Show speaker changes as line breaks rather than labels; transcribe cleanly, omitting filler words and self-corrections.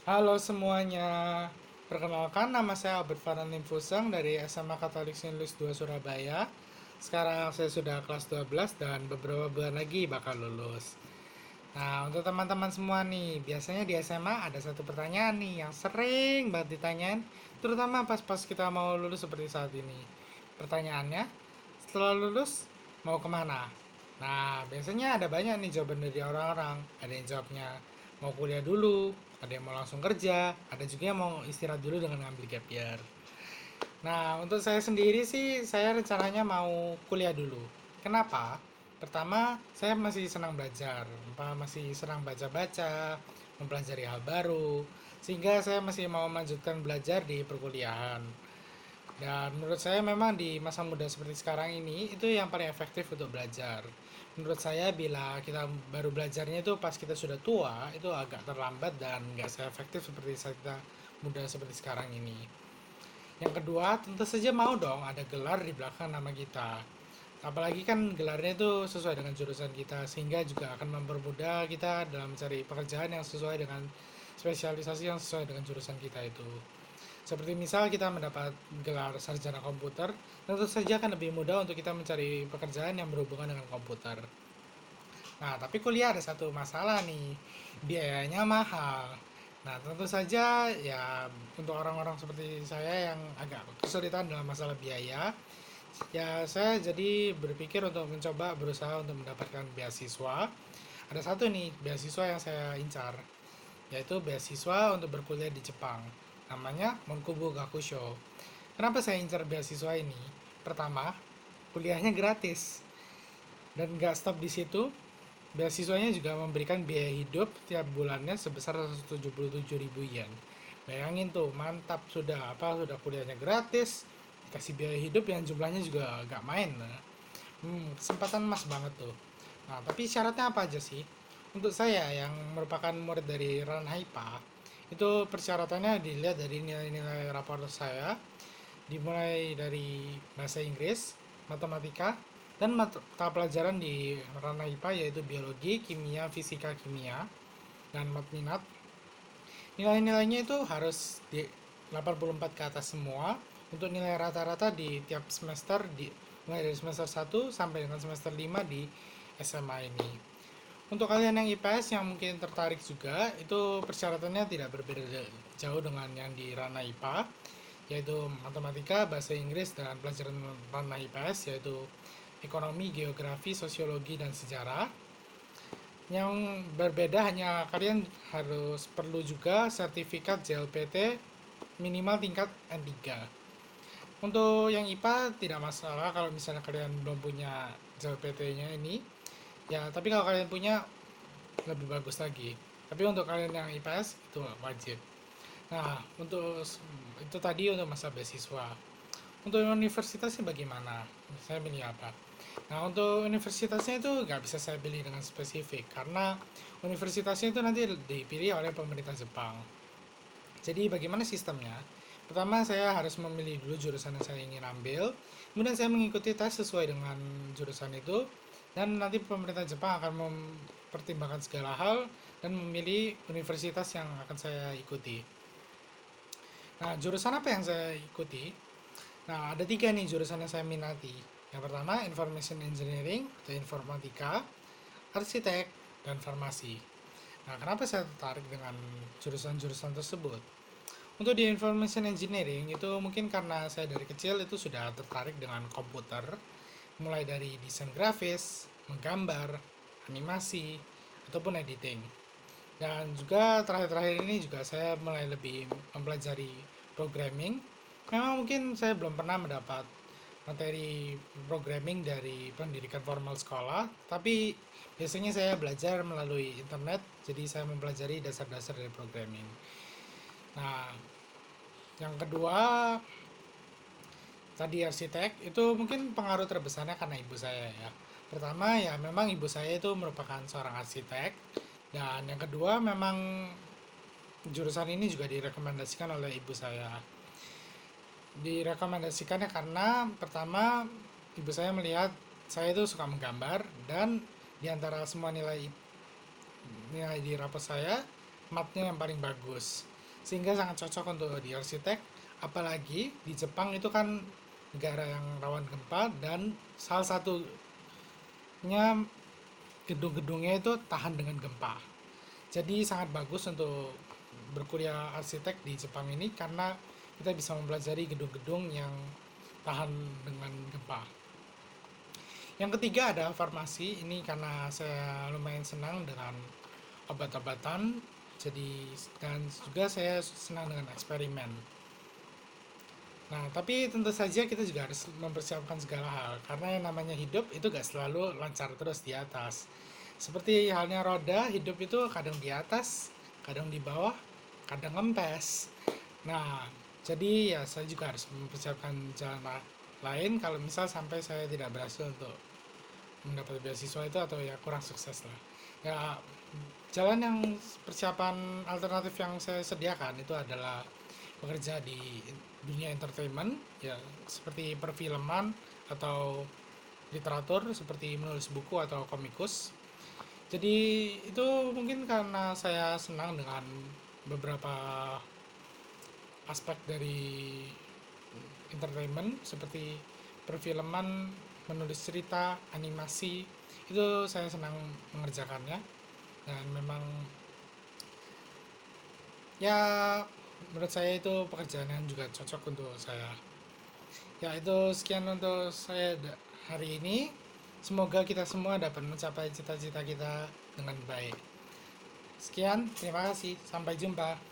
Halo semuanya, perkenalkan nama saya Albert Fananim Fuseng dari SMA Katolik Saint Louis 2 Surabaya. Sekarang saya sudah kelas 12 dan beberapa bulan lagi bakal lulus. Nah, untuk teman-teman semua nih, biasanya di SMA ada satu pertanyaan nih yang sering banget ditanyain, terutama pas-pas kita mau lulus seperti saat ini. Pertanyaannya, setelah lulus mau kemana? Nah, biasanya ada banyak nih jawaban dari orang-orang. Ada yang jawabnya mau kuliah dulu, ada yang mau langsung kerja, ada juga yang mau istirahat dulu dengan ngambil gap year. Nah, untuk saya sendiri sih, saya rencananya mau kuliah dulu. Kenapa? Pertama, saya masih senang belajar, masih senang baca-baca, mempelajari hal baru, sehingga saya masih mau melanjutkan belajar di perkuliahan. Dan menurut saya memang di masa muda seperti sekarang ini, itu yang paling efektif untuk belajar. Menurut saya bila kita baru belajarnya itu pas kita sudah tua, itu agak terlambat dan nggak se-efektif seperti saat kita muda seperti sekarang ini. Yang kedua, tentu saja mau dong ada gelar di belakang nama kita. Apalagi kan gelarnya itu sesuai dengan jurusan kita, sehingga juga akan mempermudah kita dalam mencari pekerjaan yang sesuai dengan spesialisasi yang sesuai dengan jurusan kita itu. Seperti misal kita mendapat gelar sarjana komputer, tentu saja akan lebih mudah untuk kita mencari pekerjaan yang berhubungan dengan komputer. Nah, tapi kuliah ada satu masalah nih, biayanya mahal. Nah, tentu saja ya untuk orang-orang seperti saya yang agak kesulitan dalam masalah biaya, ya saya jadi berpikir untuk mencoba berusaha untuk mendapatkan beasiswa. Ada satu nih beasiswa yang saya incar, yaitu beasiswa untuk berkuliah di Jepang. Namanya Monkubu Gakusho. Kenapa saya incar beasiswa ini? Pertama, kuliahnya gratis. Dan nggak stop di situ, beasiswanya juga memberikan biaya hidup tiap bulannya sebesar 177.000 yen. Bayangin tuh, mantap sudah sudah kuliahnya gratis, dikasih biaya hidup yang jumlahnya juga gak main. Kesempatan emas banget tuh. Nah, tapi syaratnya apa aja sih? Untuk saya yang merupakan murid dari Ranhaipa, itu persyaratannya dilihat dari nilai-nilai rapor saya, dimulai dari bahasa Inggris, matematika, dan mata pelajaran di ranah IPA yaitu biologi, kimia, fisika, kimia, dan minat. Nilai-nilainya itu harus di 84 ke atas semua untuk nilai rata-rata di tiap semester mulai dari semester 1 sampai dengan semester 5 di SMA ini. Untuk kalian yang IPS yang mungkin tertarik juga, itu persyaratannya tidak berbeda jauh dengan yang di ranah IPA, yaitu matematika, bahasa Inggris, dan pelajaran ranah IPS, yaitu ekonomi, geografi, sosiologi, dan sejarah. Yang berbeda hanya kalian harus perlu juga sertifikat JLPT minimal tingkat N3. Untuk yang IPA tidak masalah kalau misalnya kalian belum punya JLPT-nya ini. Ya, tapi kalau kalian punya lebih bagus lagi. Tapi untuk kalian yang IPS itu wajib. Nah, untuk itu tadi untuk masa beasiswa. Untuk universitasnya bagaimana? Saya pilih apa? Nah, untuk universitasnya itu nggak bisa saya pilih dengan spesifik karena universitasnya itu nanti dipilih oleh pemerintah Jepang. Jadi bagaimana sistemnya? Pertama saya harus memilih dulu jurusan yang saya ingin ambil, kemudian saya mengikuti tes sesuai dengan jurusan itu, dan nanti pemerintah Jepang akan mempertimbangkan segala hal dan memilih universitas yang akan saya ikuti. Nah, jurusan apa yang saya ikuti? Nah, ada tiga nih jurusan yang saya minati. Yang pertama, Information Engineering atau Informatika, Arsitek, dan Farmasi. Nah, kenapa saya tertarik dengan jurusan-jurusan tersebut? Untuk di Information Engineering itu mungkin karena saya dari kecil itu sudah tertarik dengan komputer, mulai dari desain grafis, menggambar, animasi, ataupun editing. Dan juga terakhir-terakhir ini juga saya mulai lebih mempelajari programming. Memang mungkin saya belum pernah mendapat materi programming dari pendidikan formal sekolah, tapi biasanya saya belajar melalui internet, jadi saya mempelajari dasar-dasar dari programming. Nah, yang kedua tadi arsitek itu mungkin pengaruh terbesarnya karena ibu saya ya. Pertama ya memang ibu saya itu merupakan seorang arsitek, dan yang kedua memang jurusan ini juga direkomendasikan oleh ibu saya. Direkomendasikannya karena pertama ibu saya melihat saya itu suka menggambar, dan diantara semua nilai nilai di rapor saya matnya yang paling bagus. sehingga sangat cocok untuk di arsitek. Apalagi di Jepang itu kan negara yang rawan gempa, dan salah satunya gedung-gedungnya itu tahan dengan gempa. Jadi sangat bagus untuk berkuliah arsitek di Jepang ini karena kita bisa mempelajari gedung-gedung yang tahan dengan gempa. Yang ketiga ada farmasi. Ini karena saya lumayan senang dengan obat-obatan. Jadi dan juga saya senang dengan eksperimen. Nah, tapi tentu saja kita juga harus mempersiapkan segala hal karena yang namanya hidup itu gak selalu lancar terus di atas. Seperti halnya roda, hidup itu kadang di atas, kadang di bawah, kadang ngempes. Nah, jadi ya saya juga harus mempersiapkan jalan lain kalau misal sampai saya tidak berhasil untuk mendapat beasiswa itu atau ya kurang sukses lah. Ya, jalan yang persiapan alternatif yang saya sediakan itu adalah bekerja di dunia entertainment, ya seperti perfilman atau literatur seperti menulis buku atau komikus. Jadi itu mungkin karena saya senang dengan beberapa aspek dari entertainment seperti perfilman, menulis cerita, animasi, itu saya senang mengerjakannya. Dan memang ya menurut saya itu pekerjaan yang juga cocok untuk saya. Ya itu sekian untuk saya hari ini. Semoga kita semua dapat mencapai cita-cita kita dengan baik. Sekian, terima kasih. Sampai jumpa.